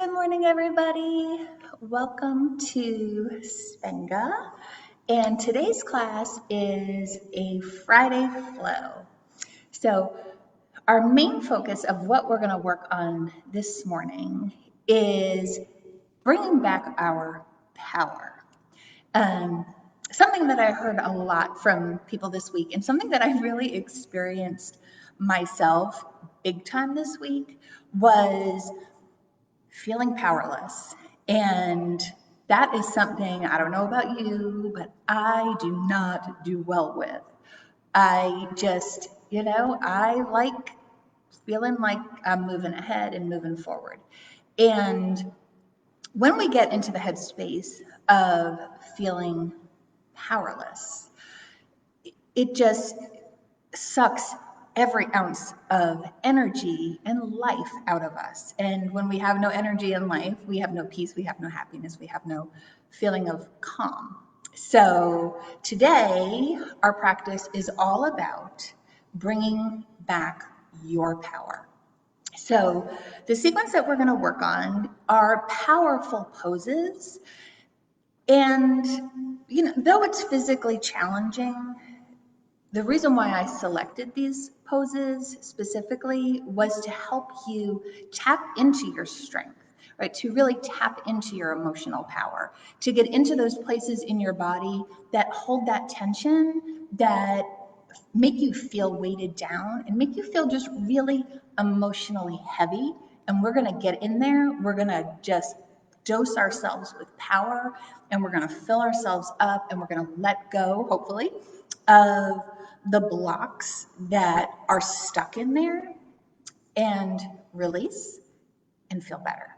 Good morning, everybody. Welcome to SPENGA. And today's class is a Friday flow. So our main focus of what we're going to work on this morning is bringing back our power. Something that I heard a lot from people this week, and something that I really experienced myself big time this week, was feeling powerless. And that is something, I don't know about you, but I do not do well with. I just, I like feeling like I'm moving ahead and moving forward. And when we get into the headspace of feeling powerless, it just sucks every ounce of energy and life out of us. And when we have no energy in life, we have no peace, we have no happiness, we have no feeling of calm. So today, our practice is all about bringing back your power. So the sequence that we're going to work on are powerful poses. And, though it's physically challenging, the reason why I selected these poses specifically was to help you tap into your strength, right? To really tap into your emotional power, to get into those places in your body that hold that tension, that make you feel weighted down and make you feel just really emotionally heavy. And we're going to get in there. We're going to just dose ourselves with power, and we're going to fill ourselves up, and we're going to let go, hopefully, of the blocks that are stuck in there, and release and feel better.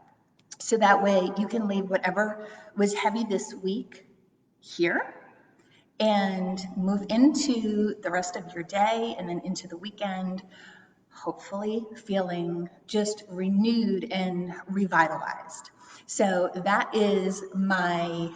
So that way you can leave whatever was heavy this week here and move into the rest of your day and then into the weekend, hopefully feeling just renewed and revitalized. So that is my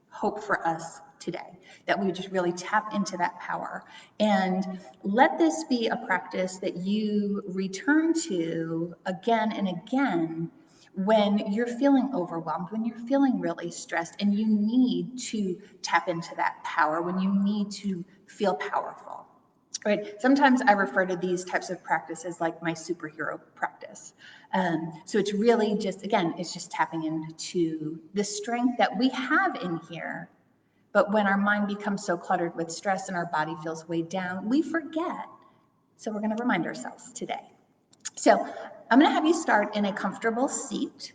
hope for us today, that we just really tap into that power. And let this be a practice that you return to again and again when you're feeling overwhelmed, when you're feeling really stressed and you need to tap into that power, when you need to feel powerful. Right. Sometimes I refer to these types of practices like my superhero practice. So it's really just, again, it's just tapping into the strength that we have in here. But when our mind becomes so cluttered with stress and our body feels weighed down, we forget. So we're going to remind ourselves today. So I'm going to have you start in a comfortable seat.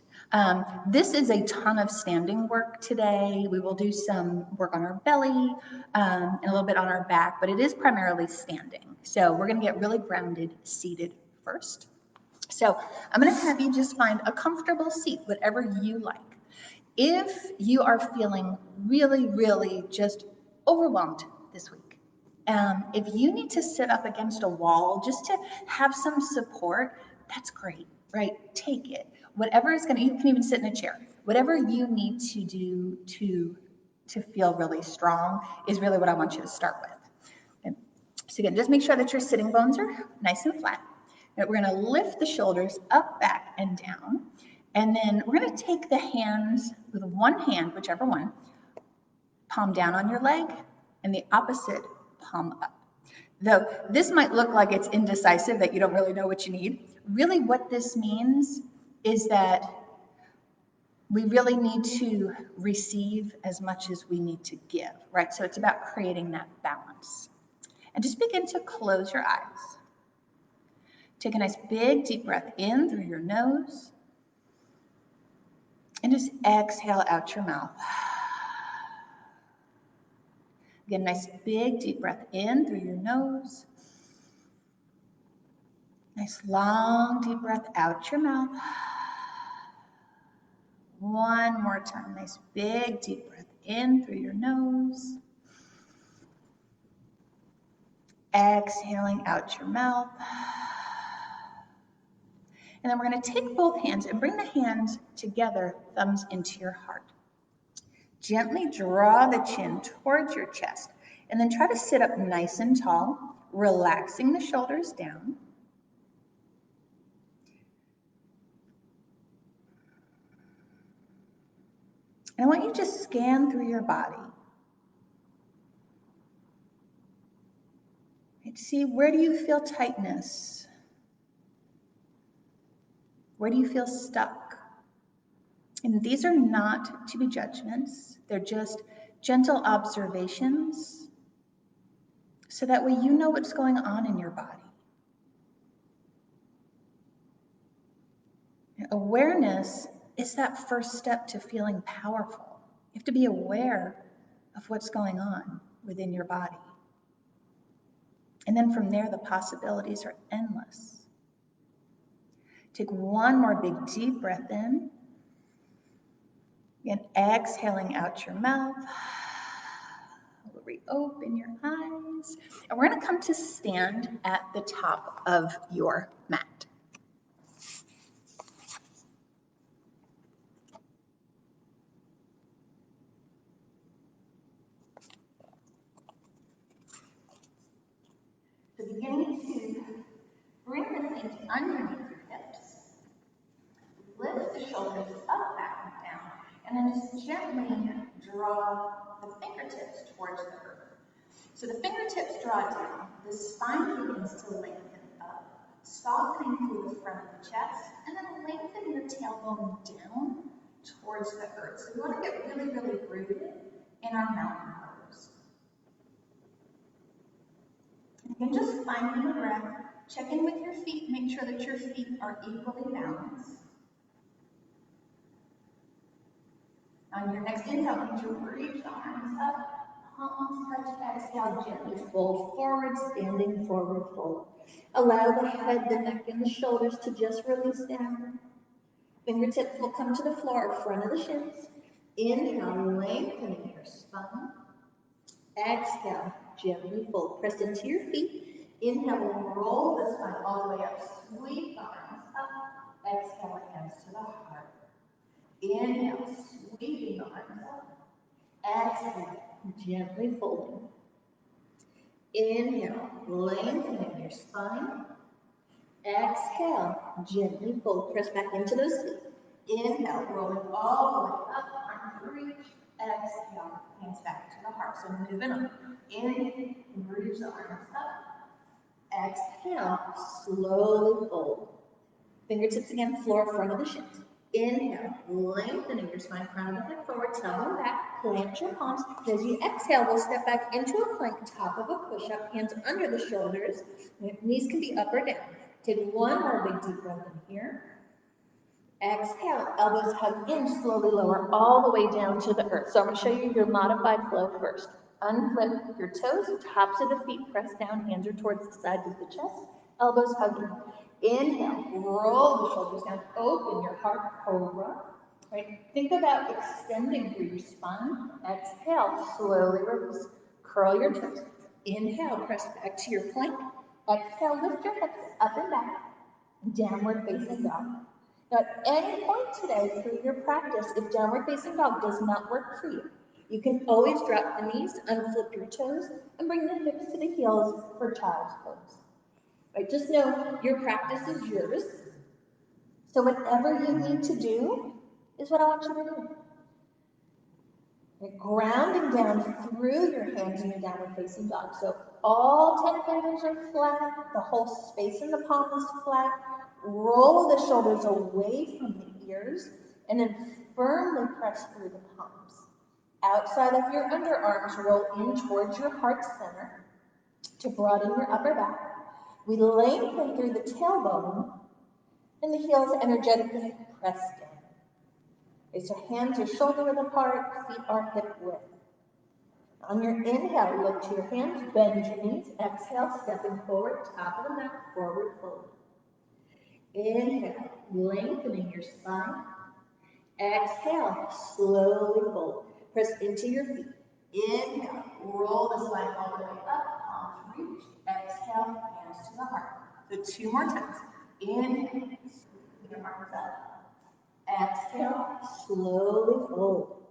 This is a ton of standing work today. We will do some work on our belly and a little bit on our back, but it is primarily standing. So we're going to get really grounded seated first. So I'm going to have you just find a comfortable seat, whatever you like. If you are feeling really, really just overwhelmed this week, if you need to sit up against a wall just to have some support, that's great, right? Take it. Whatever is going to, you can even sit in a chair. Whatever you need to do to feel really strong is really what I want you to start with. Okay. So again, just make sure that your sitting bones are nice and flat. And we're going to lift the shoulders up, back, and down. And then we're going to take the hands with one hand, whichever one, palm down on your leg, and the opposite palm up. Though this might look like it's indecisive, that you don't really know what you need, really what this means is that we really need to receive as much as we need to give, right? So it's about creating that balance. And just begin to close your eyes. Take a nice big deep breath in through your nose. And just exhale out your mouth. Again, nice big deep breath in through your nose. Nice long deep breath out your mouth. One more time. Nice big deep breath in through your nose. Exhaling out your mouth. And then we're going to take both hands and bring the hands together, thumbs into your heart. Gently draw the chin towards your chest, and then try to sit up nice and tall, relaxing the shoulders down. And I want you to just scan through your body. Right? See, where do you feel tightness? Where do you feel stuck? And these are not to be judgments. They're just gentle observations so that way you know what's going on in your body. Awareness is that first step to feeling powerful. You have to be aware of what's going on within your body. And then from there, the possibilities are endless. Take one more big deep breath in. Again, exhaling out your mouth. Reopen your eyes. And we're going to come to stand at the top of your mat. So beginning to bring the feet underneath your hips. Lift the shoulders up, back, and down. And then just gently draw the fingertips towards the earth. So the fingertips draw down, the spine begins to lengthen up, softening through the front of the chest, and then lengthen your tailbone down towards the earth. So we want to get really, really rooted in our mountain pose. And just finding the breath, check in with your feet, make sure that your feet are equally balanced. On your next inhale, you can reach the arms up. Palms touch, exhale, gently fold forward, standing forward fold. Allow the head, the neck, and the shoulders to just release down. Fingertips will come to the floor, front of the shins. Inhale, lengthening your spine. Exhale, gently fold. Press into your feet. Inhale, roll the spine all the way up. Sweep the arms up. Exhale, hands to the heart. Inhale, sweeping the arms up. Exhale, gently folding. Inhale, lengthening your spine. Exhale, gently fold. Press back into those feet. Inhale, rolling all the way up, arms reach. Exhale, hands back to the heart. So moving on. Inhale, reach the arms up. Exhale, slowly fold. Fingertips again, floor, front of the shins. Inhale, lengthening your spine, crown of the head forward, tailbone back, plant your palms. As you exhale, we'll step back into a plank, top of a push-up, hands under the shoulders. Knees can be up or down. Take one more big deep breath in here. Exhale, elbows hug in, slowly lower all the way down to the earth. So I'm going to show you your modified flow first. Unflip your toes, tops of the feet press down, hands are towards the sides of the chest, elbows hugging. Inhale, roll the shoulders down, open your heart, cobra. Right? Think about extending through your spine. Exhale, slowly release. Curl your toes. Inhale, press back to your plank. Exhale, lift your hips up and back. Downward facing dog. Now, at any point today through your practice, if downward facing dog does not work for you, you can always drop the knees, unflip your toes, and bring the hips to the heels for child's pose. Right? Just know your practice is yours. So whatever you need to do is what I want you to do. Right? Grounding down through your hands in your downward facing dog. So all 10 fingers are flat, the whole space in the palm is flat. Roll the shoulders away from the ears, and then firmly press through the palms. Outside of your underarms, roll in towards your heart center to broaden your upper back. We lengthen through the tailbone, and the heels energetically press down. Okay, so hands are shoulder width apart, feet are hip width. On your inhale, look to your hands, bend your knees. Exhale, stepping forward, top of the mat, forward fold. Inhale, lengthening your spine. Exhale, slowly fold. Press into your feet. Inhale, roll the spine all the way up, palms reach. Exhale, hands to the heart. So 2 more times. Inhale, sweep your arms up. Exhale, slowly fold.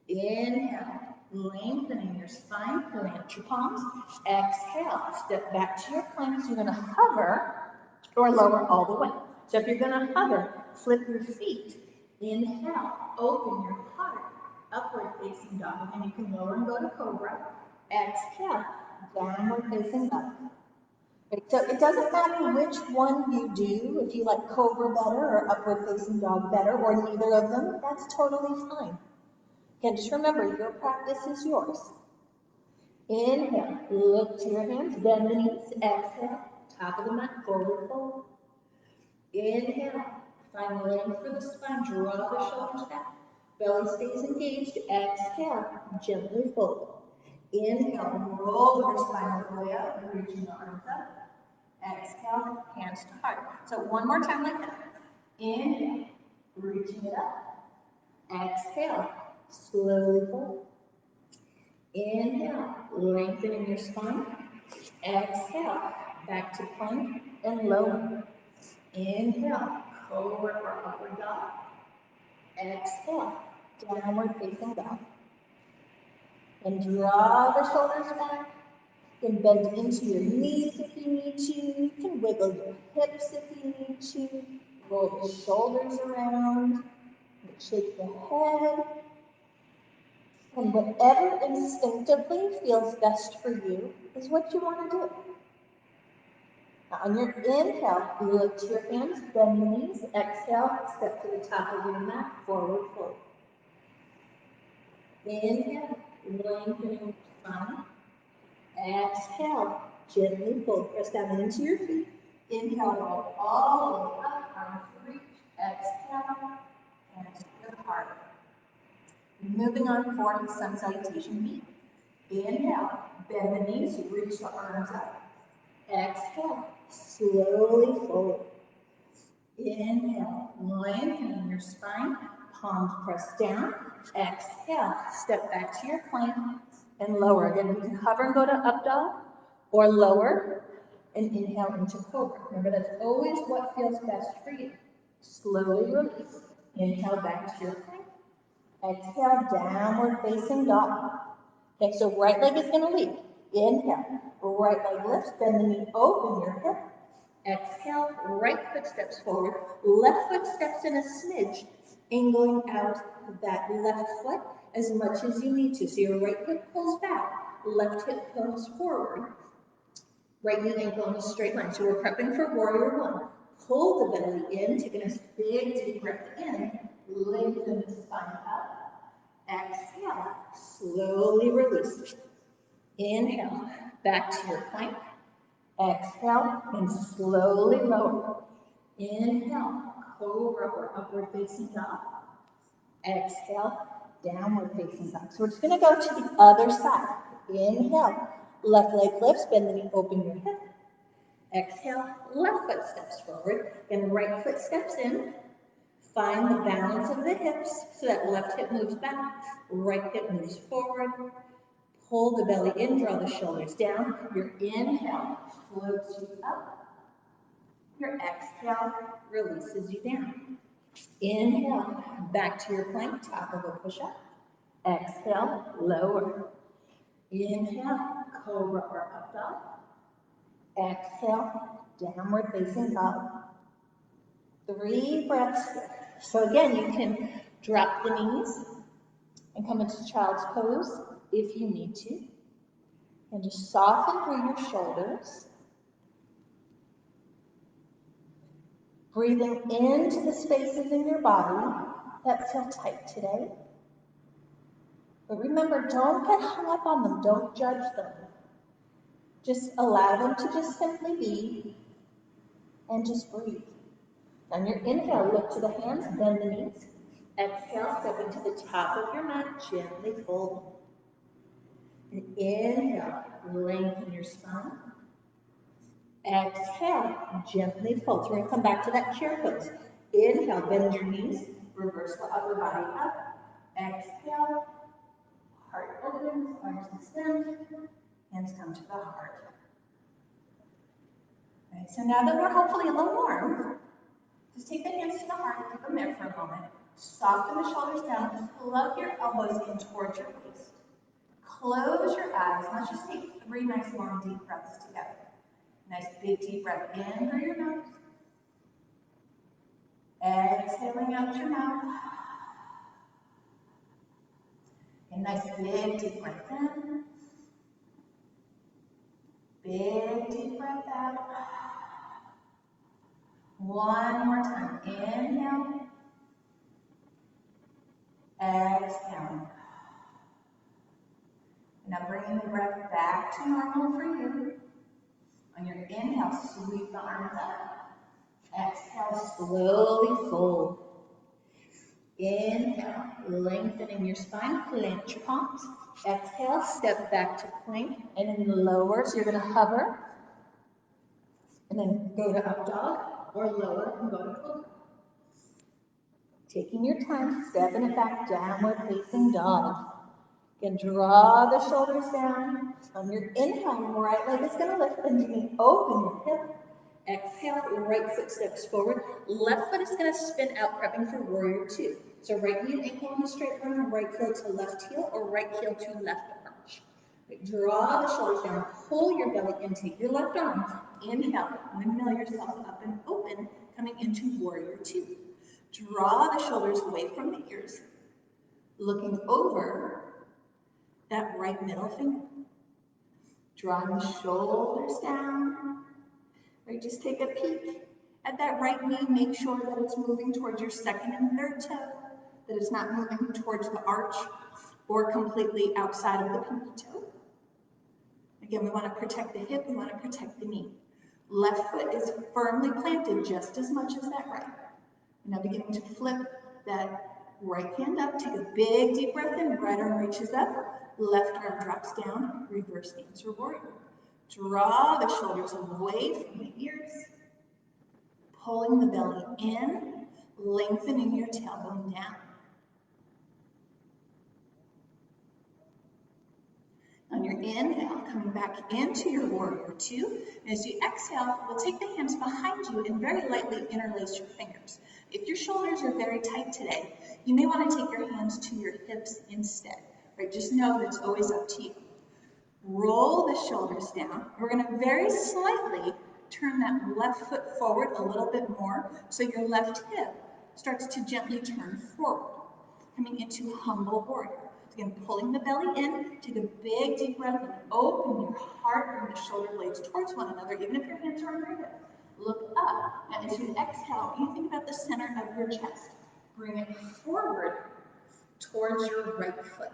Inhale, lengthening your spine, plant your palms. Exhale, step back to your plank. So you're going to hover or lower all the way. So if you're going to hover, flip your feet. Inhale, open your heart. upward facing dog. And you can lower and go to cobra. Exhale, downward facing dog. Right, so it doesn't matter which one you do, if you like cobra better or upward facing dog better or neither of them, that's totally fine. Again, just remember, your practice is yours. Inhale, look to your hands, bend the knees, exhale, top of the mat, forward fold. Inhale, find length for the spine, draw the shoulders back, belly stays engaged, exhale, gently fold. Inhale, roll your spine all the way up, reaching the arms up. Exhale, hands to heart. So one more time like that. Inhale, reaching it up. Exhale, slowly fold. Inhale, lengthening your spine. Exhale, back to plank and lower. Inhale, cobra or upward dog. Exhale, downward facing dog. And draw the shoulders back. You can bend into your knees if you need to. You can wiggle your hips if you need to. Roll the shoulders around. Shake the head. And whatever instinctively feels best for you is what you want to do. Now on your inhale, look to your hands, bend the knees. Exhale, step to the top of your mat, forward fold. Inhale, lengthening your spine. Exhale, gently fold. Press down into your feet. Inhale, roll all the way up, arms reach. Exhale, hands to your heart. Moving on forward, sun salutation B. Inhale, bend the knees, reach the arms up. Exhale, slowly fold. Inhale, lengthening your spine, palms press down. Exhale, step back to your plank and lower. Again, you can hover and go to up dog or lower and inhale into cobra. Remember, that's always what feels best for you. Slowly release. Inhale back to your plank. Exhale, downward facing dog. Okay, so right leg is going to lead. Inhale, right leg lifts, bend the knee, open your hip. Exhale, right foot steps forward, left foot steps in a smidge, angling out that left foot as much as you need to. So your right hip pulls back, left hip pulls forward. Right knee ankle in a straight line. So we're prepping for warrior one. Pull the belly in, take a nice big deep breath in, lengthen the spine up. Exhale, slowly release. Inhale, back to your plank. Exhale, and slowly lower. Inhale, cobra or upward facing dog. Exhale, downward facing dog. So we're just going to go to the other side. Inhale, left leg lifts, bend the knee, open your hip. Exhale, left foot steps forward, and right foot steps in. Find the balance of the hips so that left hip moves back, right hip moves forward. Pull the belly in, draw the shoulders down. Your inhale floats you up. Your exhale releases you down. Inhale, back to your plank, top of a push-up. Exhale, lower. Inhale, cobra or up dog. Exhale, downward facing dog. 3 breaths here. So again, you can drop the knees and come into child's pose if you need to. And just soften through your shoulders. Breathing into the spaces in your body that feel tight today. But remember, don't get hung up on them. Don't judge them. Just allow them to just simply be and just breathe. On your inhale, look to the hands, bend the knees. Exhale, step into the top of your mat, gently fold. And inhale, lengthen your spine. Exhale, gently fold. So we're going to come back to that chair pose. Inhale, bend your knees, reverse the upper body up. Exhale, heart opens, arms extend, hands come to the heart. All right, so now that we're hopefully a little warm, just take the hands to the heart, keep them there for a moment. Soften the shoulders down, plug your elbows in towards your waist. Close your eyes. Let's just take 3 nice long deep breaths together. Nice big deep breath in through your nose. Exhaling out your mouth. A nice big deep breath in. Big deep breath out. One more time. Inhale. Exhale. Now bringing the breath back to normal for you. On your inhale, sweep the arms up. Exhale, slowly fold. Inhale, lengthening your spine, plant your palms. Exhale, step back to plank, and then lower, so you're going to hover, and then go to up dog, or lower and go to cobra. Taking your time, stepping it back, downward facing dog. You can draw the shoulders down. On your inhale, right leg is going to lift, and you can open your hip. Exhale, right foot steps forward. Left foot is going to spin out, prepping for warrior two. So right knee and ankle in a straight line, right heel to left heel, or right heel to left arch. Right, draw the shoulders down, pull your belly in, take your left arm. Inhale, windmill yourself up and open, coming into warrior two. Draw the shoulders away from the ears, looking over that right middle finger. Drawing the shoulders down. Right, just take a peek at that right knee. Make sure that it's moving towards your second and third toe, that it's not moving towards the arch or completely outside of the pinky toe. Again, we want to protect the hip, we want to protect the knee. Left foot is firmly planted just as much as that right. Now beginning to flip that right hand up, take a big deep breath in, right arm reaches up, left arm drops down, reverse dancer warrior. Draw the shoulders away from the ears, pulling the belly in, lengthening your tailbone down. On your inhale, coming back into your warrior two. As you exhale, we'll take the hands behind you and very lightly interlace your fingers. If your shoulders are very tight today, you may want to take your hands to your hips instead. Right? Just know that it's always up to you. Roll the shoulders down. We're going to very slightly turn that left foot forward a little bit more, so your left hip starts to gently turn forward, coming into humble warrior. Again, pulling the belly in, take a big deep breath and open your heart, bring the shoulder blades towards one another, even if your hands are on your hip. Look up, and as you exhale, you think about the center of your chest. Bring it forward towards your right foot.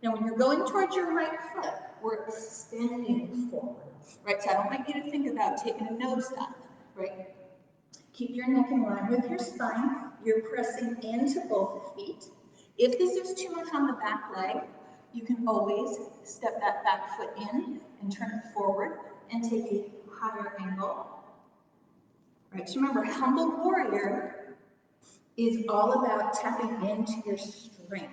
Now, when you're going towards your right foot, we're extending forward, right? So I don't want you to think about taking a nosedive, right? Keep your neck in line with your spine. You're pressing into both feet. If this is too much on the back leg, you can always step that back foot in and turn it forward and take a higher angle. Right, so remember, humble warrior is all about tapping into your strength.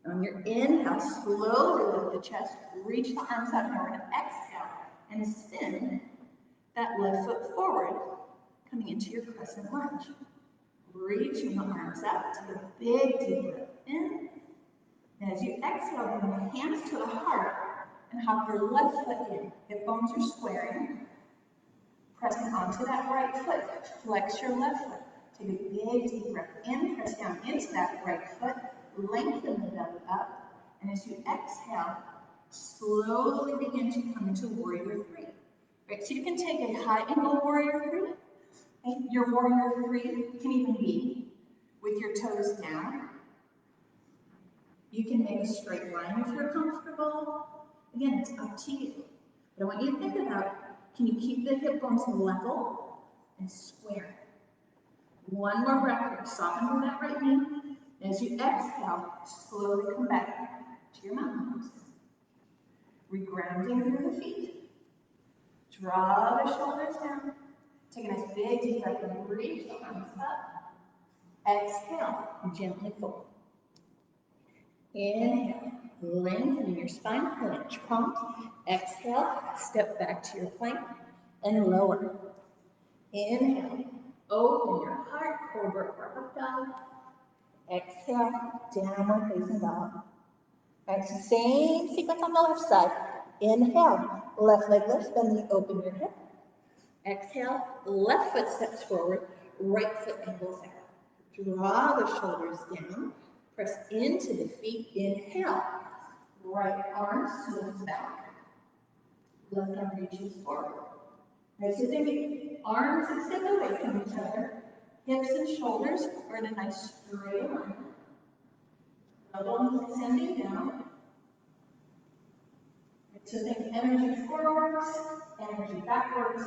On your inhale, slowly lift the chest, reach the arms out, and we're going to exhale and spin that left foot forward, coming into your crescent lunge. Reaching the arms up, take a big deep breath in. And as you exhale, bring the hands to the heart and hop your left foot in. Hip bones are squaring. Pressing onto that right foot. Flex your left foot. Take a big deep breath in. Press down into that right foot. Lengthen the belly up. And as you exhale, slowly begin to come into warrior three. Right, so you can take a high angle warrior three. Your warrior three can even be with your toes down. You can make a straight line if you're comfortable. Again, it's up to you. But I want you to think about, can you keep the hip bones level and square? One more breath, soften through that right knee. As you exhale, slowly come back to your mountain pose. Regrounding through the feet. Draw the shoulders down. Take a nice big deep breath and reach the arms up. Exhale, gently fold. Inhale, lengthening your spine, plant your palms. Exhale, step back to your plank and lower. Inhale, open your heart, cobra or up dog. Exhale, downward facing dog. Alright, so same sequence on the left side. Inhale, left leg lifts, then open your hip. Exhale, left foot steps forward, right foot angles out. Draw the shoulders down. Press into the feet. Inhale. Right arm swings back. Left arm reaches forward. Right, so think arms extend away from each other. Hips and shoulders are in a nice straight line. Elbows extending down. So think energy forwards, energy backwards,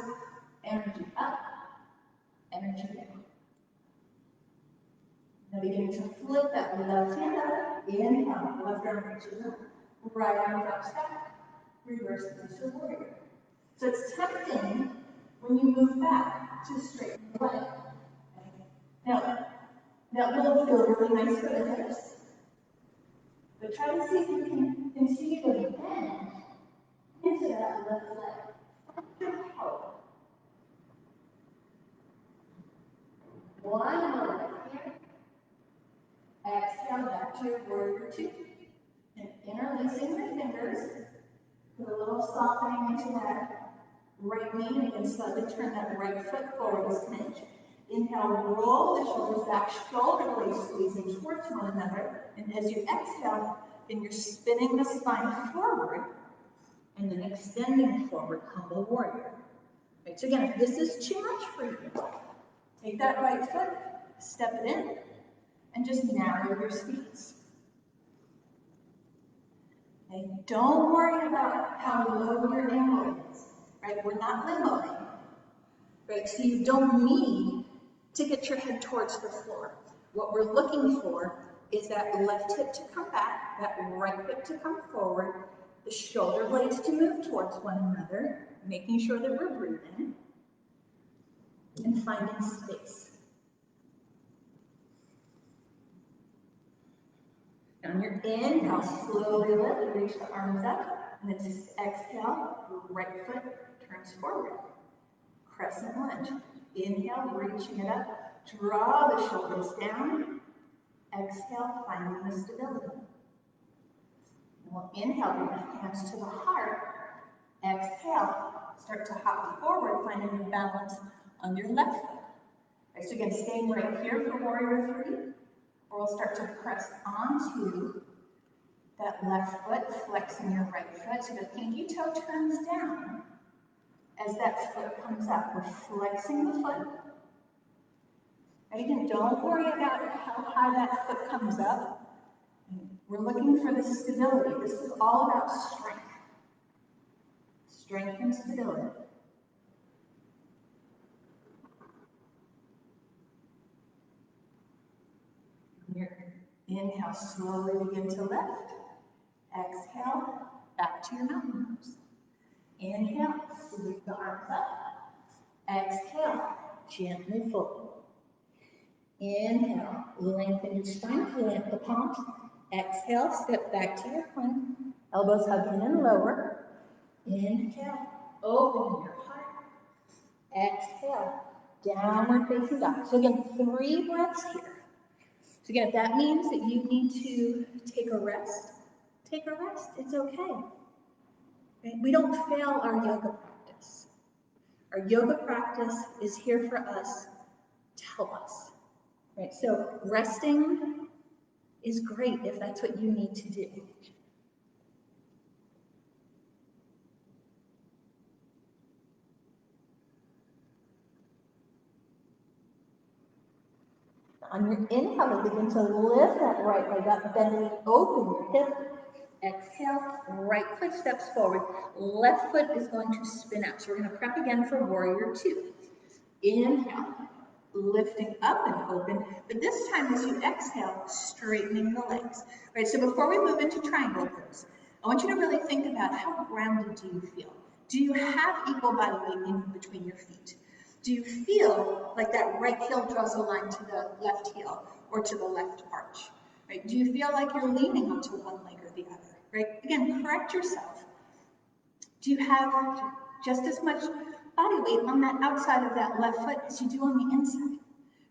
energy up, energy down. Now begin to flip that left hand up. Inhale, left arm reaches up. Right arm drops back. Reverse into warrior. So it's tempting when you move back to straighten the leg. Now, that will feel really nice for the hips. But try to see if you can continue to bend into that left leg. One more here. Exhale back to your warrior two. And interlacing your fingers. Put a little softening into that right knee, and you can slightly turn that right foot forward a smidge. Inhale, roll the shoulders back, shoulder blades squeezing towards one another. And as you exhale, then you're spinning the spine forward and then extending forward, humble warrior. Right, so again, if this is too much for you, take that right foot, step it in, and just narrow your speeds. Okay, don't worry about how low your ankle is. Right, we're not limboing. Right, so you don't need to get your head towards the floor. What we're looking for is that left hip to come back, that right hip to come forward, the shoulder blades to move towards one another, making sure that we're breathing, and finding space. On your inhale, slowly lift, reach the arms up, and then just exhale, right foot turns forward. Crescent lunge. Inhale, reaching it up. Draw the shoulders down. Exhale, finding the stability. And we'll inhale, bring the hands to the heart. Exhale, start to hop forward, finding your balance on your left foot. Okay, so again, staying right here for warrior three. Or we'll start to press onto that left foot, flexing your right foot so the pinky toe turns down. As that foot comes up, we're flexing the foot. And again, don't worry about how high that foot comes up. We're looking for the stability. This is all about strength. Strength and stability. Inhale, slowly begin to lift. Exhale, back to your mountain pose. Inhale, sweep the arms up. Exhale, gently fold. Inhale, lengthen your spine, plant the palms. Exhale, step back to your plank. Elbows hugging and lower. Inhale, open your heart. Exhale, downward facing dog. So again, 3 breaths here. So again, if that means that you need to take a rest, take a rest. It's okay. Okay? We don't fail our yoga practice. Our yoga practice is here for us to help us. Right? So resting is great if that's what you need to do. On your inhale, begin to lift that right leg up, bending, open your hip. Exhale, right foot steps forward. Left foot is going to spin out. So we're going to prep again for warrior two. Inhale, lifting up and open. But this time as you exhale, straightening the legs. Right, so before we move into triangle pose, I want you to really think about how grounded do you feel? Do you have equal body weight in between your feet? Do you feel like that right heel draws a line to the left heel or to the left arch? Right? Do you feel like you're leaning onto one leg or the other? Right? Again, correct yourself. Do you have just as much body weight on that outside of that left foot as you do on the inside?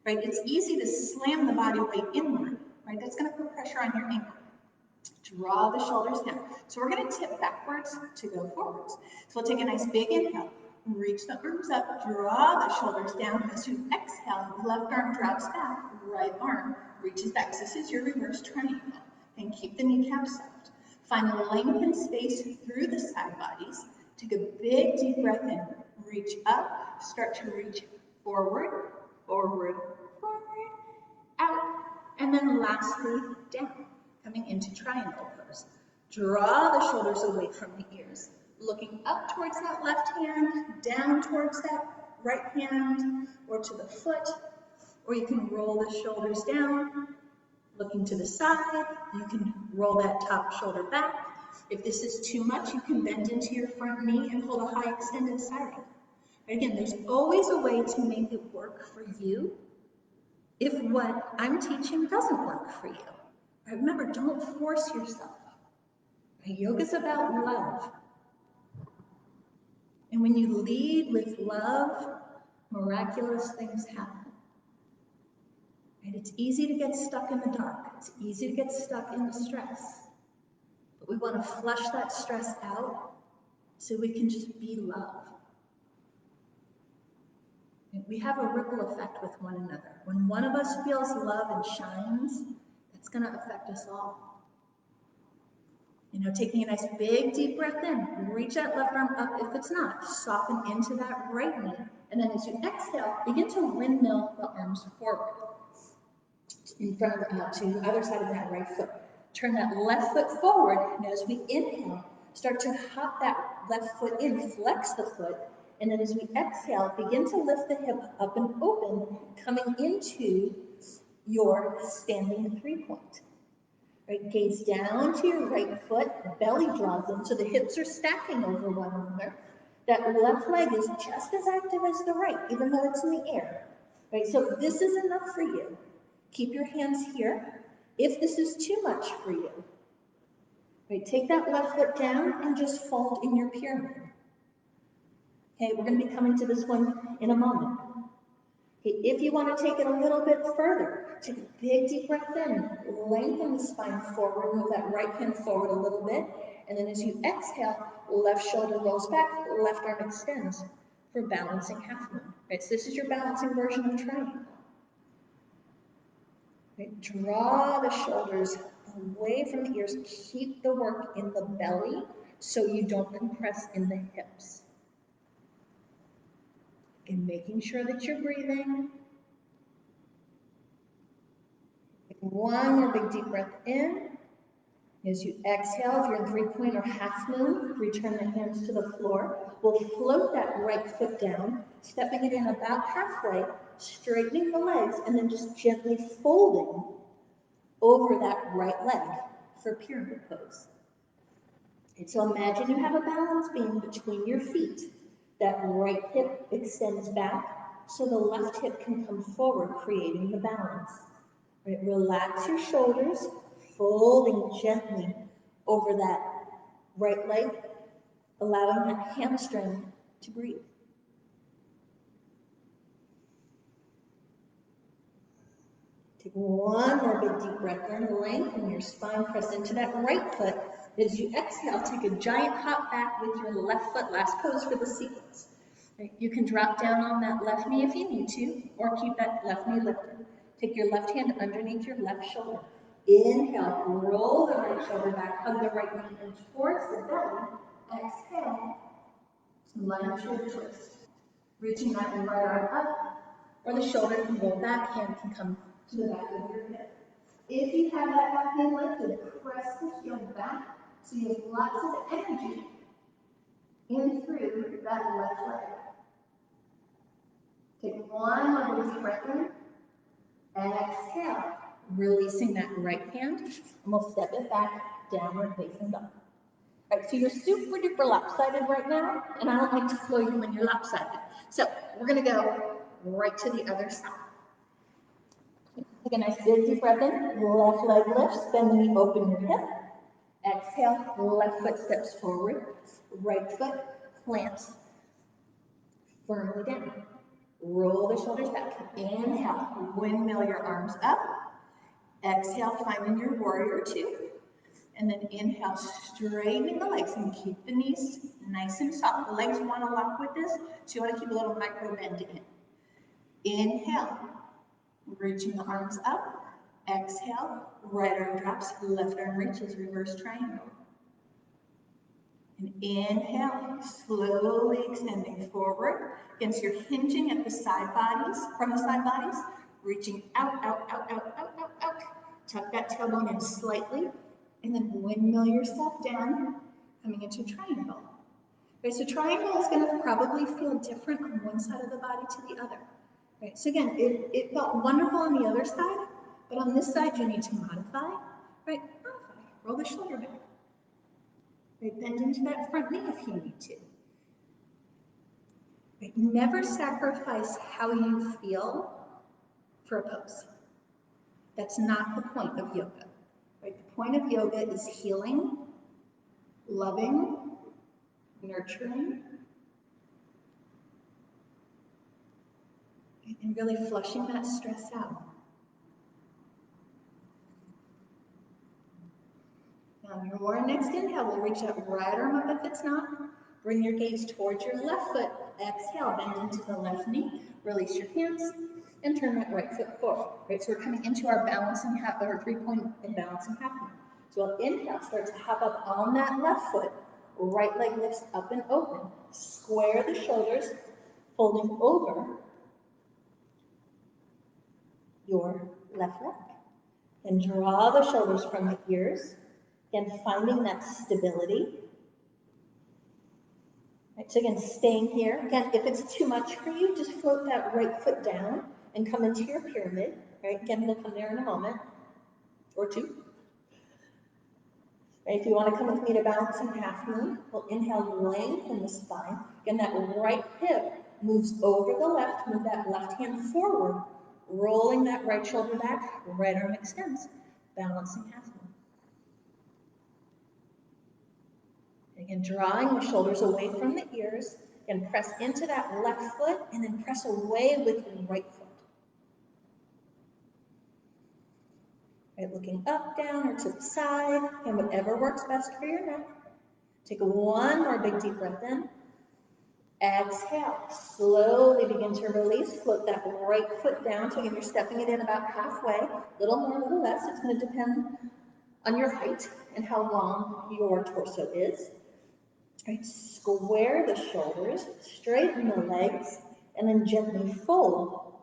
Right? It's easy to slam the body weight inward. Right? That's going to put pressure on your ankle. Draw the shoulders down. So we're going to tip backwards to go forwards. So we'll take a nice big inhale. Reach the arms up, draw the shoulders down. As you exhale, left arm drops back, right arm reaches back. So this is your reverse triangle. And keep the kneecaps soft. Find length and space through the side bodies. Take a big deep breath in. Reach up, start to reach forward, forward, forward, out. And then lastly, down, coming into triangle pose. Draw the shoulders away from the ears. Looking up towards that left hand, down towards that right hand, or to the foot, or you can roll the shoulders down, looking to the side. You can roll that top shoulder back. If this is too much, you can bend into your front knee and hold a high extended side angle. Again, there's always a way to make it work for you if what I'm teaching doesn't work for you. Remember, don't force yourself. Yoga's about love. And when you lead with love, miraculous things happen. And it's easy to get stuck in the dark. It's easy to get stuck in the stress. But we want to flush that stress out so we can just be love. And we have a ripple effect with one another. When one of us feels love and shines, that's going to affect us all. You know, taking a nice big deep breath in, reach that left arm up. If it's not, soften into that right knee. And then as you exhale, begin to windmill the arms forward in front of to the other side of that right foot. Turn that left foot forward. And as we inhale, start to hop that left foot in, flex the foot. And then as we exhale, begin to lift the hip up and open, coming into your standing three-point. Right, gaze down to your right foot, belly draws in, so the hips are stacking over one another. That left leg is just as active as the right, even though it's in the air. Right, so this is enough for you. Keep your hands here. If this is too much for you, right, take that left foot down and just fold in your pyramid. Okay, we're going to be coming to this one in a moment. Okay, if you want to take it a little bit further, take a big deep breath in, lengthen the spine forward, move that right hand forward a little bit, and then as you exhale, left shoulder rolls back, left arm extends for balancing half moon. Right, so this is your balancing version of triangle. Right, draw the shoulders away from the ears, keep the work in the belly so you don't compress in the hips. And making sure that you're breathing. One more big deep breath in. As you exhale, if you're in three-point or half moon, return the hands to the floor. We'll float that right foot down, stepping it in about halfway, straightening the legs, and then just gently folding over that right leg for pyramid pose. And so imagine you have a balance beam between your feet. That right hip extends back so the left hip can come forward, creating the balance. Right, relax your shoulders, folding gently over that right leg, allowing that hamstring to breathe. Take one more big deep breath in, lengthen your spine, press into that right foot. As you exhale, take a giant hop back with your left foot, last pose for the sequence. Right, you can drop down on that left knee if you need to, or keep that left knee lifted. Take your left hand underneath your left shoulder. Inhale, roll the right shoulder back, hug the right knee in towards the belly. Exhale, lunge your twist. Reaching that right arm up, or the shoulder can roll back, hand can come to the back of your hip. If you have that back knee lifted, press the heel back so you have lots of energy in through that left leg. Take one more deep breath in. Exhale, releasing that right hand, and we'll step it back, downward facing dog. All right, so you're super duper lopsided right now, and I don't like to flow you when you're lopsided. So we're gonna go right to the other side. Take a nice big deep breath in, left leg lifts, bend the knee, open your hip. Exhale, left foot steps forward, right foot plants firmly down. Roll the shoulders back. Inhale, windmill your arms up. Exhale, finding your warrior two. And then inhale, straightening the legs and keep the knees nice and soft. The legs want to lock with this, so you want to keep a little micro bend in. Inhale, reaching the arms up. Exhale, right arm drops, left arm reaches, reverse triangle. And inhale, slowly extending forward. Again, so you're hinging at the side bodies, from the side bodies, reaching out, out, out, out, out, out, out. Tuck that tailbone in slightly, and then windmill yourself down, coming into triangle. Okay, so triangle is going to probably feel different on one side of the body to the other. Right, so again, it felt wonderful on the other side, but on this side you need to modify. Right, modify. Roll the shoulder back. Right, bend into that front knee if you need to. Right, never sacrifice how you feel for a pose. That's not the point of yoga. Right, the point of yoga is healing, loving, nurturing, and really flushing that stress out. Now, your next inhale, we'll reach that right arm up if it's not. Bring your gaze towards your left foot. Exhale, bend into the left knee. Release your hands and turn that right foot forward. Right, so we're coming into our balancing half, or 3-point and balancing half movement. So we'll inhale, start to hop up on that left foot. Right leg lifts up and open. Square the shoulders, folding over your left leg. And draw the shoulders from the ears. Again, finding that stability. Right, so again, staying here. Again, if it's too much for you, just float that right foot down and come into your pyramid. Right, again, we'll come there in a moment or two. Right, if you want to come with me to balancing half moon, we'll inhale, lengthen the spine. Again, that right hip moves over the left, move that left hand forward, rolling that right shoulder back, right arm extends, balancing half moon. Again, drawing the shoulders away from the ears, and press into that left foot, and then press away with your right foot. Right, looking up, down, or to the side, and whatever works best for your neck. Take one more big deep breath in. Exhale, slowly begin to release. Float that right foot down. So again, you're stepping it in about halfway, a little more, a little less. It's going to depend on your height and how long your torso is. Right, square the shoulders, straighten the legs, and then gently fold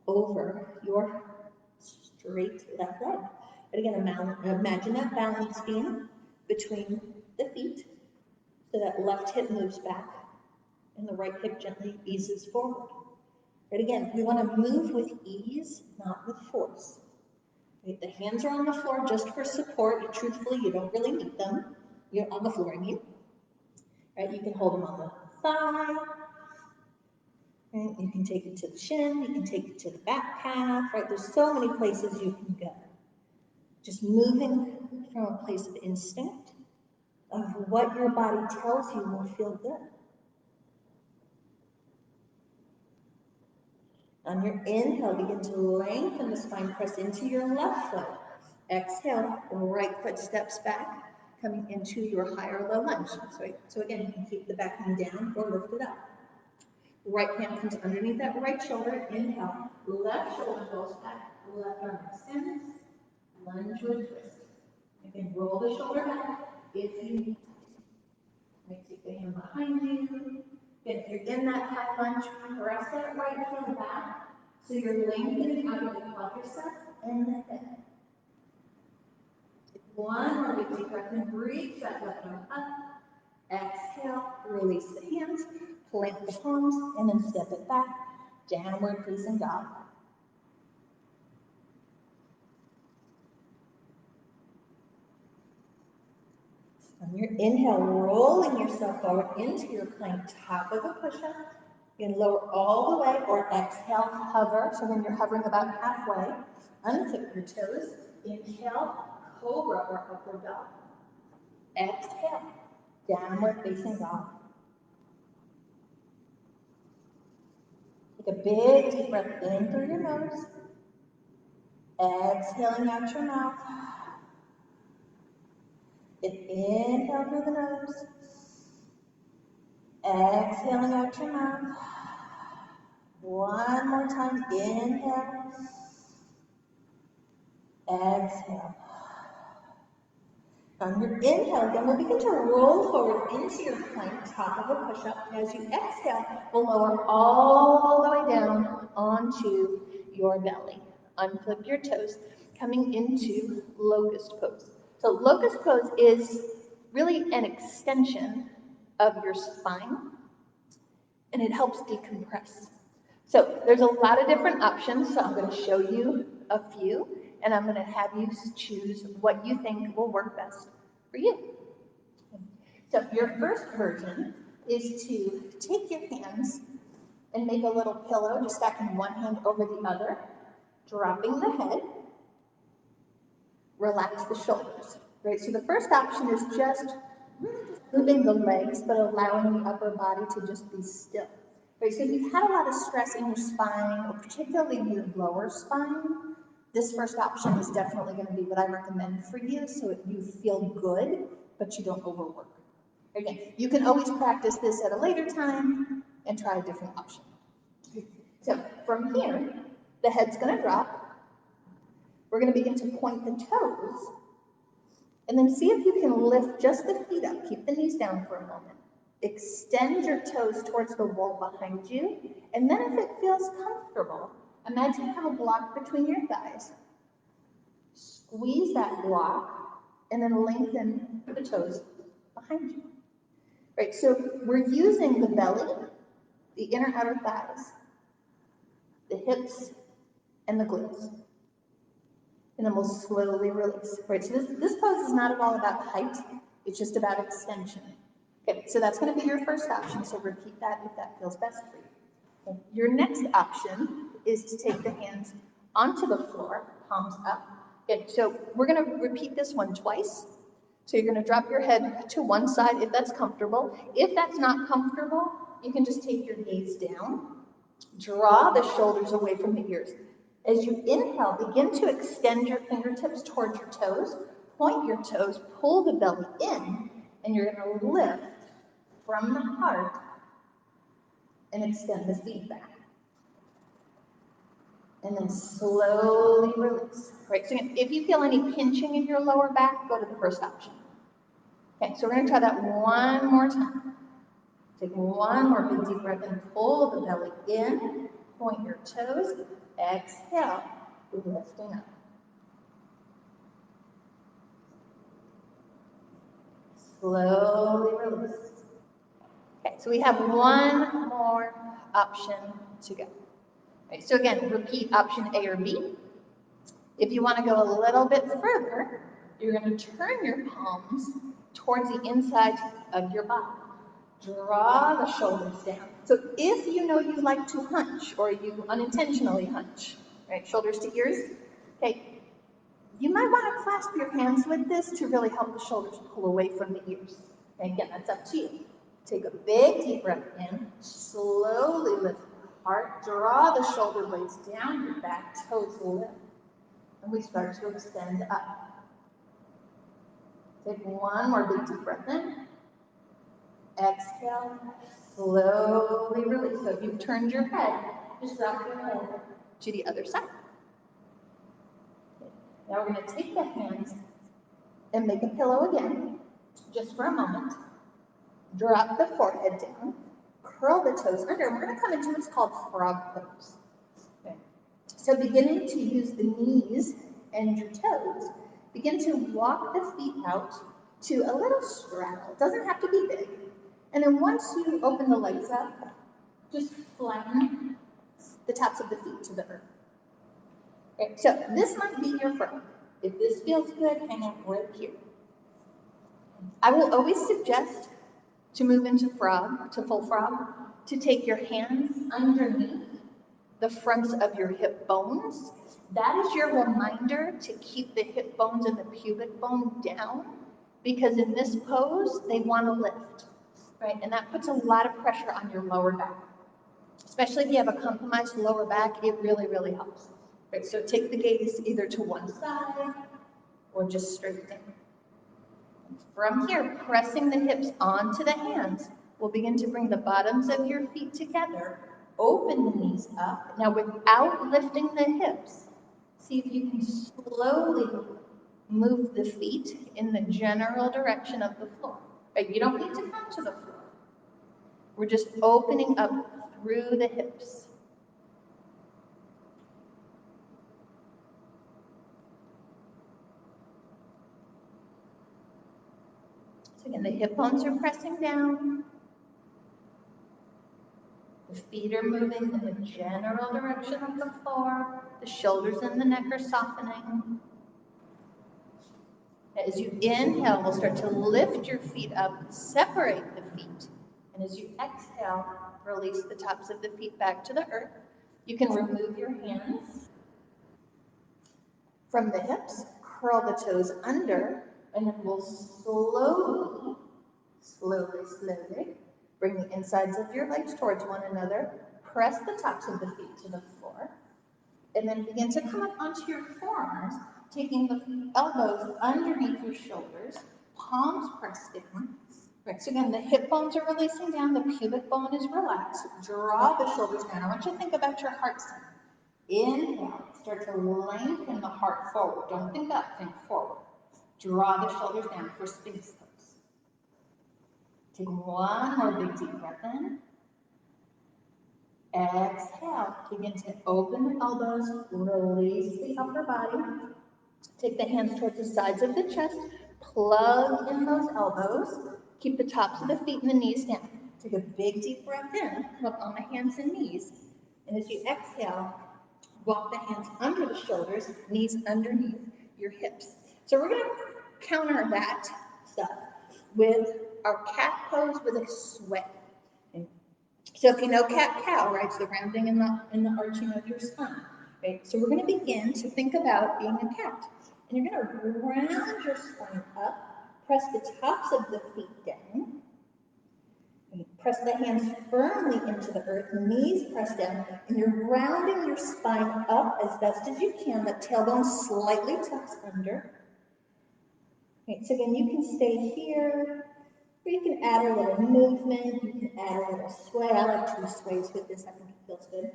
over your straight left leg. And again, imagine that balance beam between the feet, so that left hip moves back, and the right hip gently eases forward. Right, again, we want to move with ease, not with force. Right, the hands are on the floor just for support. Truthfully, you don't really need them. You're on the floor, I mean. Right, you can hold them on the thigh. Right, you can take it to the shin. You can take it to the back calf. Right, there's so many places you can go. Just moving from a place of instinct, of what your body tells you will feel good. On your inhale, begin to lengthen the spine, press into your left foot. Exhale, right foot steps back, coming into your high or low lunge. So again, you can keep the back knee down or lift it up. Right hand comes underneath that right shoulder. Inhale, left shoulder goes back, left arm extends, lunge with twist. Again, roll the shoulder back if you need to. Take the hand behind you. If you're in that half lunge, press that right heel back, so you're lengthening out of the quadriceps and the hip. Take one more big deep breath and reach that left arm up. Exhale, release the hands, plant the palms, and then step it back, downward facing dog. On your inhale, rolling yourself forward into your plank, top of a push-up. You can lower all the way, or exhale, hover. So when you're hovering about halfway, untip your toes. Inhale, cobra or upward dog. Exhale, downward facing dog. Take a big deep breath in through your nose. Exhaling out your mouth. Inhale through the nose. Exhaling out your mouth. One more time. Inhale. Exhale. On your inhale, then we'll begin to roll forward into your plank, top of a push-up. As you exhale, we'll lower all the way down onto your belly. Unflip your toes, coming into locust pose. So locust pose is really an extension of your spine, and it helps decompress. So there's a lot of different options, so I'm going to show you a few, and I'm going to have you choose what you think will work best for you. So your first version is to take your hands and make a little pillow, just stacking one hand over the other, dropping the head, relax the shoulders, right? So the first option is just moving the legs, but allowing the upper body to just be still. Right, so if you've had a lot of stress in your spine, or particularly your lower spine, this first option is definitely going to be what I recommend for you, so you feel good, but you don't overwork. Again, you can always practice this at a later time and try a different option. So from here, the head's going to drop. We're going to begin to point the toes, and then see if you can lift just the feet up. Keep the knees down for a moment. Extend your toes towards the wall behind you, and then if it feels comfortable, imagine you have a block between your thighs. Squeeze that block, and then lengthen the toes behind you. Right, so we're using the belly, the inner outer thighs, the hips, and the glutes. And then we'll slowly release. Right, so this pose is not at all about height, it's just about extension. Okay, so that's going to be your first option, so repeat that if that feels best for you. Okay. Your next option is to take the hands onto the floor, palms up. Okay, so we're going to repeat this one twice. So you're going to drop your head to one side if that's comfortable. If that's not comfortable, you can just take your gaze down. Draw the shoulders away from the ears. As you inhale, begin to extend your fingertips towards your toes. Point your toes, pull the belly in, and you're going to lift from the heart and extend the feet back. And then slowly release. Right, so if you feel any pinching in your lower back, go to the first option. Okay, so we're going to try that one more time. Take one more big deep breath and pull the belly in. Point your toes. Exhale, lifting up. Slowly release. Okay, so we have one more option to go. Right, so again, repeat option A or B. If you want to go a little bit further, you're going to turn your palms towards the inside of your body. Draw the shoulders down. So if you know you like to hunch, or you unintentionally hunch, right, shoulders to ears, okay, you might want to clasp your hands with this to really help the shoulders pull away from the ears. And again, that's up to you. Take a big deep breath in, slowly lift the heart, draw the shoulder blades down your back, toes lift, and we start to extend up. Take one more big deep breath in. Exhale, slowly release. So if you've turned your head, just drop your head to the other side. Okay. Now we're going to take the hands and make a pillow again, just for a moment. Drop the forehead down, curl the toes under, and we're going to come into what's called frog pose. Okay. So beginning to use the knees and your toes, begin to walk the feet out to a little straddle. It doesn't have to be big. And then once you open the legs up, just flatten the tops of the feet to the earth. Okay, so this might be your frog. If this feels good, hang out right here. I will always suggest to move into frog, to full frog, to take your hands underneath the fronts of your hip bones. That is your reminder to keep the hip bones and the pubic bone down, because in this pose, they want to lift, right? And that puts a lot of pressure on your lower back. Especially if you have a compromised lower back, it really, really helps. Right, so take the gaze either to one side or just straight down. From here, pressing the hips onto the hands, we'll begin to bring the bottoms of your feet together, open the knees up. Now without lifting the hips, see if you can slowly move the feet in the general direction of the floor. Right? You don't need to come to the floor. We're just opening up through the hips. So again, the hip bones are pressing down. The feet are moving in the general direction of the floor. The shoulders and the neck are softening. As you inhale, we'll start to lift your feet up, separate the feet. And as you exhale, release the tops of the feet back to the earth. You can remove your hands from the hips, curl the toes under, and then we'll slowly bring the insides of your legs towards one another. Press the tops of the feet to the floor. And then begin to come up onto your forearms, taking the elbows underneath your shoulders, palms pressed down. Right, so again, the hip bones are releasing down, the pubic bone is relaxed. Draw the shoulders down. I want you to think about your heart center. Inhale, start to lengthen the heart forward. Don't think up, think forward. Draw the shoulders down for sphinx pose. Take one more big deep breath in. Exhale, begin to open the elbows, release the upper body. Take the hands towards the sides of the chest, plug in those elbows, keep the tops of the feet and the knees down. Take a big deep breath in, come up on the hands and knees. And as you exhale, walk the hands under the shoulders, knees underneath your hips. So we're gonna counter that stuff with our cat pose with a sway. Okay. So if you know cat-cow, right, it's the rounding and the arching of your spine, right? So we're going to begin to think about being a cat. And you're going to round your spine up, press the tops of the feet down, press the hands firmly into the earth, knees press down, and you're rounding your spine up as best as you can. The tailbone slightly tucks under. Okay, so again, you can stay here, or you can add a little movement, you can add a little sway. I like 2 sways with this, I think it feels good.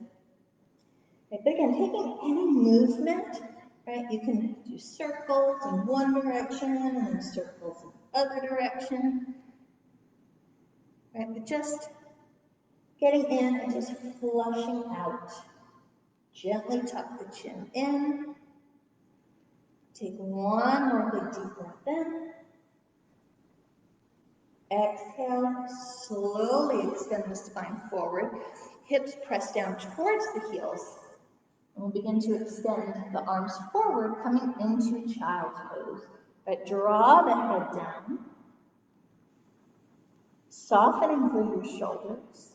Okay, but again, taking any movement, right, you can do circles in one direction and then circles in the other direction. Right, but just getting in and just flushing out. Gently tuck the chin in. Take one more big deep breath in. Exhale, slowly extend the spine forward. Hips press down towards the heels. And we'll begin to extend the arms forward, coming into child's pose. But draw the head down, softening through your shoulders.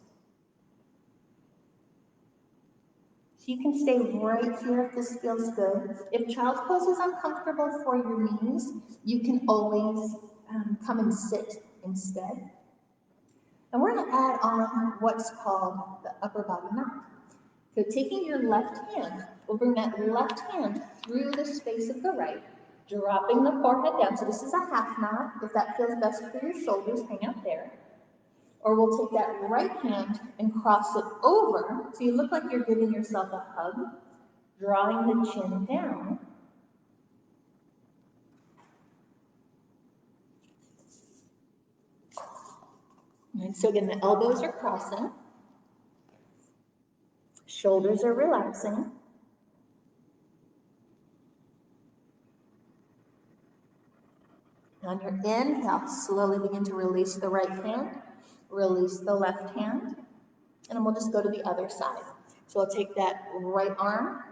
So you can stay right here if this feels good. If child's pose is uncomfortable for your knees, you can always come and sit instead. And we're going to add on what's called the upper body knot. So taking your left hand, we'll bring that left hand through the space of the right, dropping the forehead down. So this is a half knot. If that feels best for your shoulders, hang out there. Or we'll take that right hand and cross it over. So you look like you're giving yourself a hug, drawing the chin down. And so again, the elbows are crossing. Shoulders are relaxing. On your inhale, slowly begin to release the right hand, release the left hand, and then we'll just go to the other side. So we'll take that right arm,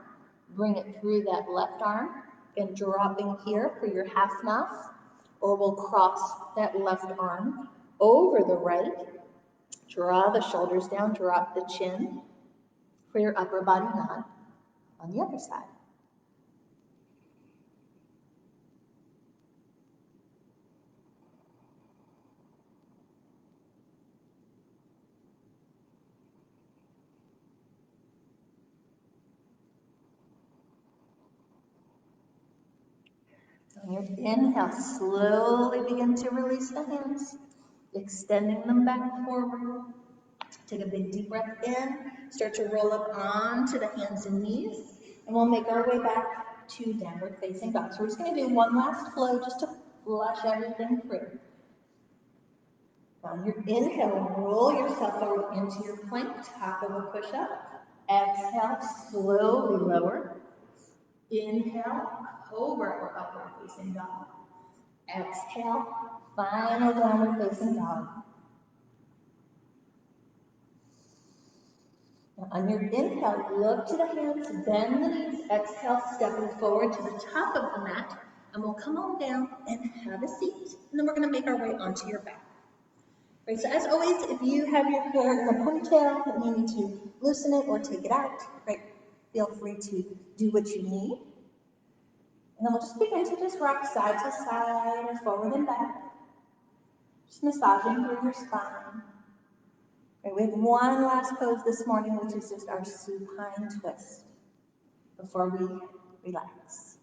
bring it through that left arm, and dropping here for your half knot, or we'll cross that left arm over the right, draw the shoulders down, drop the chin for your upper body knot on the other side. On your inhale, slowly begin to release the hands, extending them back forward. Take a big deep breath in, start to roll up onto the hands and knees, and we'll make our way back to downward facing dog. So we're just going to do one last flow just to flush everything through. On your inhale, roll yourself forward into your plank, top of a push-up. Exhale, slowly lower. Inhale, cobra or upward facing dog. Exhale, final downward facing dog. Now on your inhale, look to the hands, bend the knees. Exhale, stepping forward to the top of the mat. And we'll come on down and have a seat. And then we're going to make our way onto your back. Right, so as always, if you have your hair in a ponytail and you need to loosen it or take it out, right, feel free to do what you need. And then we'll just begin to just rock side to side or forward and back. Just massaging through your spine. Right, we have one last pose this morning, which is just our supine twist before we relax.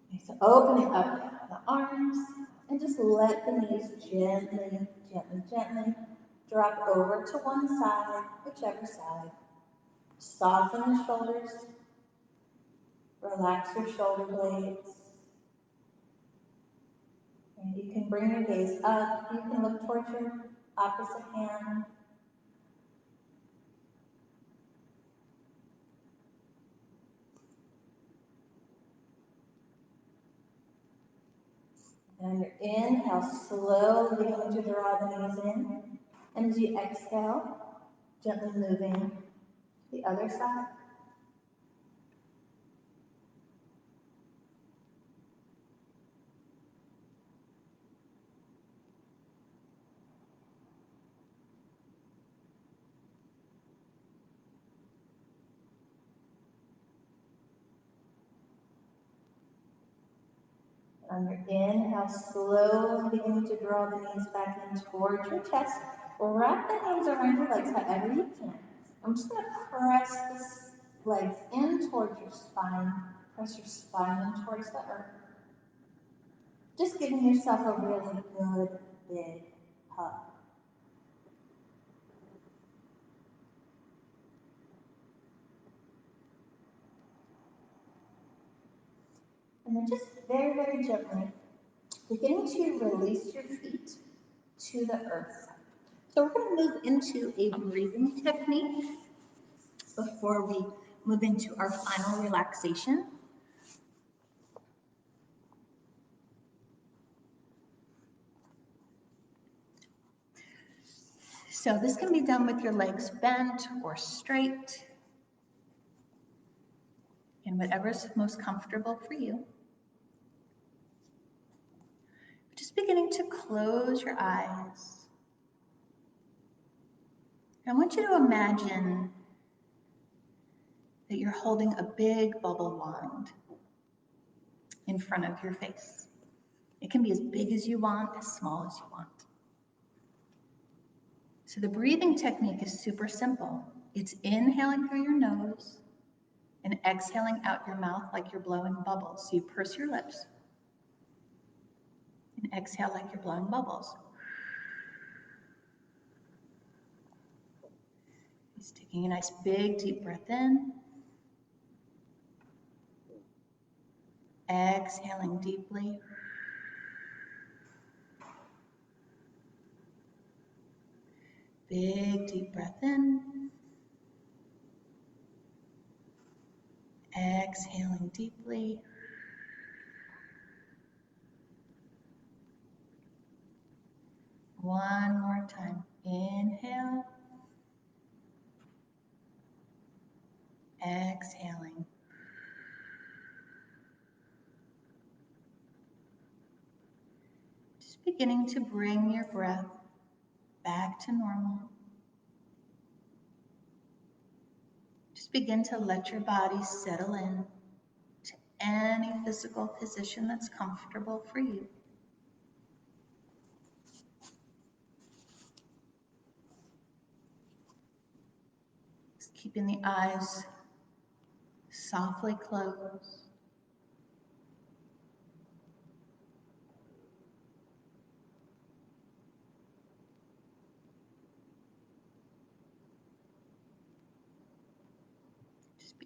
Okay, so opening up the arms and just let the knees gently, gently, gently drop over to one side, whichever side. Soften the shoulders. Relax your shoulder blades. And you can bring your gaze up. You can look towards your opposite hand. And on your inhale, slowly begin to draw the knees in. And as you exhale, gently moving the other side. On your inhale, slowly beginning to draw the knees back in towards your chest. Wrap the hands around your legs however you can. I'm just going to press the legs in towards your spine. Press your spine in towards the earth. Just giving yourself a really good big hug. And then just very, very gently, beginning to release your feet to the earth. So we're going to move into a breathing technique before we move into our final relaxation. So this can be done with your legs bent or straight, and whatever's most comfortable for you. Just beginning to close your eyes. I want you to imagine that you're holding a big bubble wand in front of your face. It can be as big as you want, as small as you want. So the breathing technique is super simple. It's inhaling through your nose and exhaling out your mouth like you're blowing bubbles. So you purse your lips and exhale like you're blowing bubbles. Just taking a nice big deep breath in. Exhaling deeply. Big deep breath in. Exhaling deeply. One more time. Inhale. Exhaling. Just beginning to bring your breath back to normal. Just begin to let your body settle in to any physical position that's comfortable for you. Just keeping the eyes softly closed.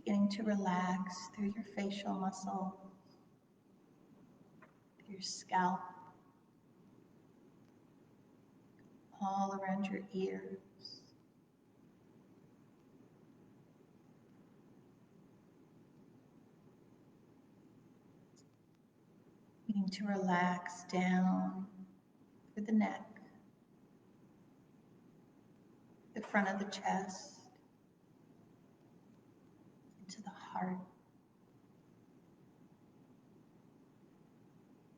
Beginning to relax through your facial muscle, your scalp, all around your ears. Beginning to relax down through the neck, the front of the chest, into the heart,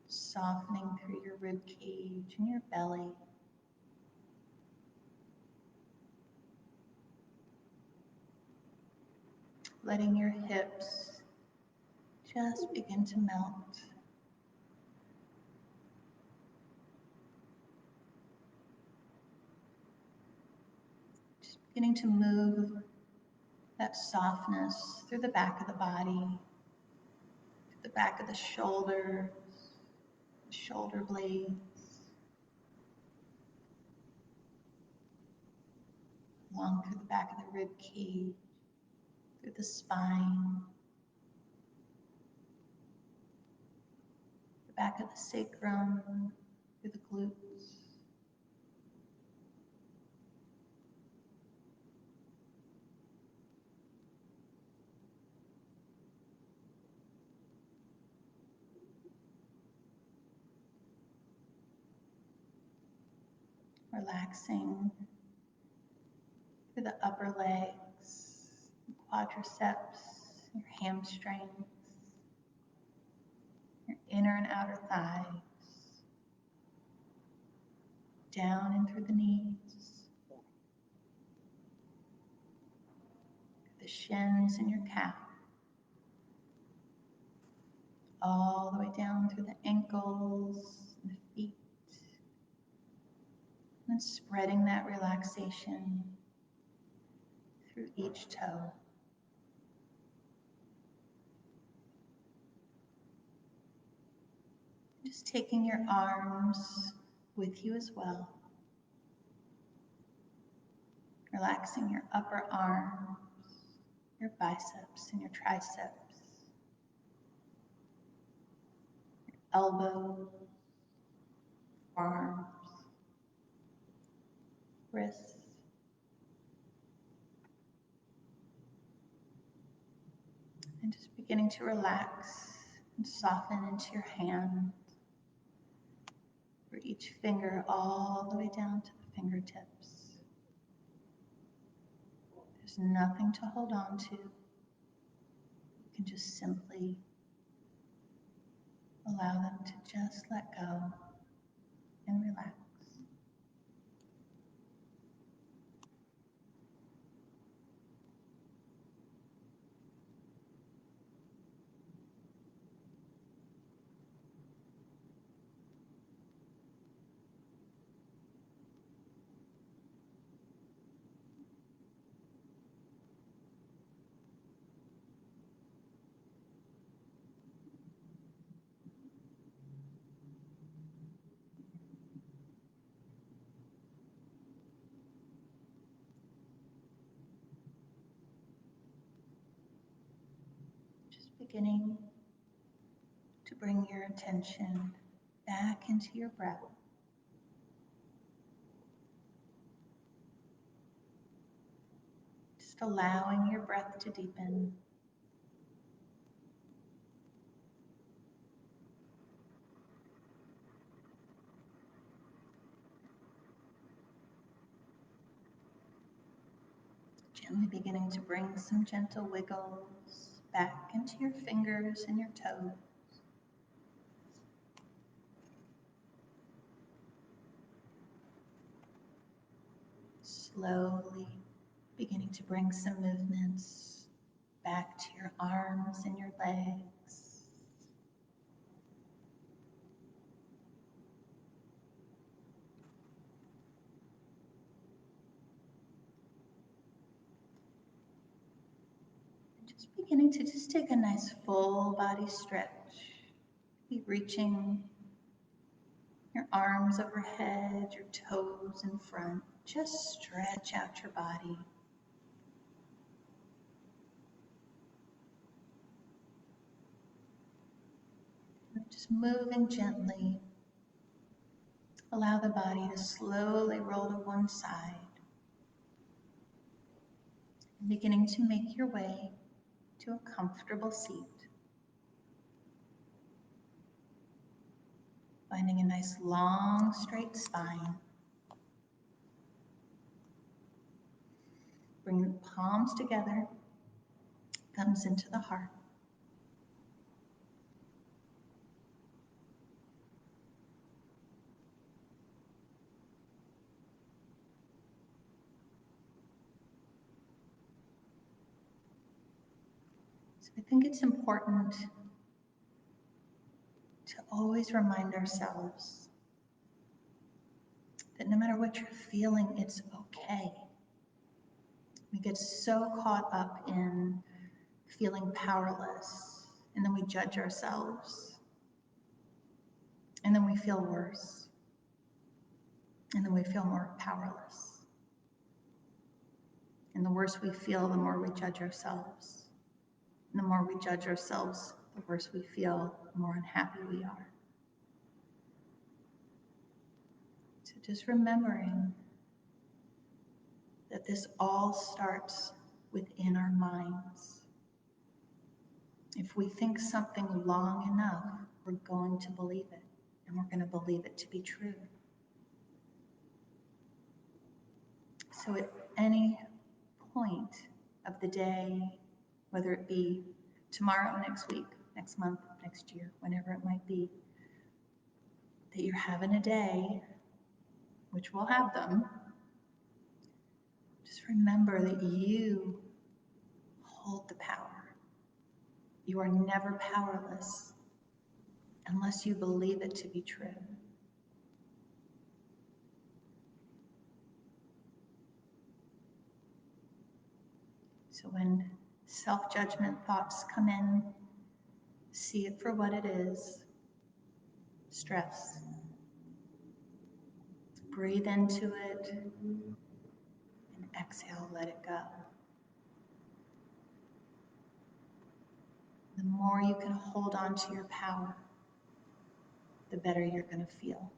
softening through your rib cage and your belly. Letting your hips just begin to melt. Just beginning to move that softness through the back of the body, through the back of the shoulders, the shoulder blades, along through the back of the rib cage, through the spine, the back of the sacrum, through the glutes. Relaxing through the upper legs, quadriceps, your hamstrings, your inner and outer thighs, down and through the knees, the shins and your calf, all the way down through the ankles and the feet, and spreading that relaxation through each toe. Just taking your arms with you as well. Relaxing your upper arms, your biceps and your triceps, your elbows, forearms, wrists. And just beginning to relax and soften into your hand, for each finger all the way down to the fingertips. There's nothing to hold on to. You can just simply allow them to just let go and relax. Beginning to bring your attention back into your breath. Just allowing your breath to deepen. Gently beginning to bring some gentle wiggles back into your fingers and your toes. Slowly beginning to bring some movements back to your arms and your legs. And just beginning to just take a nice full body stretch. Be reaching your arms overhead, your toes in front. Just stretch out your body. Just moving gently. Allow the body to slowly roll to one side. Beginning to make your way to a comfortable seat. Finding a nice long straight spine. Bring the palms together, thumbs into the heart. So I think it's important to always remind ourselves that no matter what you're feeling, it's okay. We get so caught up in feeling powerless, and then we judge ourselves, and then we feel worse, and then we feel more powerless. And the worse we feel, the more we judge ourselves. And the more we judge ourselves, the worse we feel, the more unhappy we are. So just remembering that this all starts within our minds. If we think something long enough, we're going to believe it, and we're going to believe it to be true. So at any point of the day, whether it be tomorrow, next week, next month, next year, whenever it might be, that you're having a day, which we'll have them, just remember that you hold the power. You are never powerless unless you believe it to be true. So when self-judgment thoughts come in, see it for what it is, stress. Breathe into it and exhale, let it go. The more you can hold on to your power, the better you're going to feel.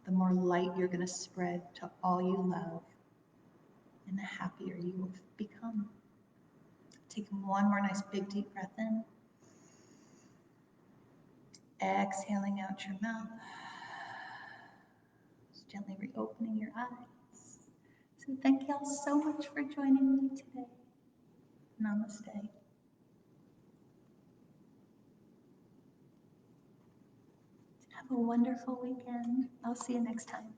The more light you're going to spread to all you love, and the happier you will become. Take one more nice big deep breath in. Exhaling out your mouth. Just gently reopening your eyes. So thank you all so much for joining me today. Namaste. Have a wonderful weekend. I'll see you next time.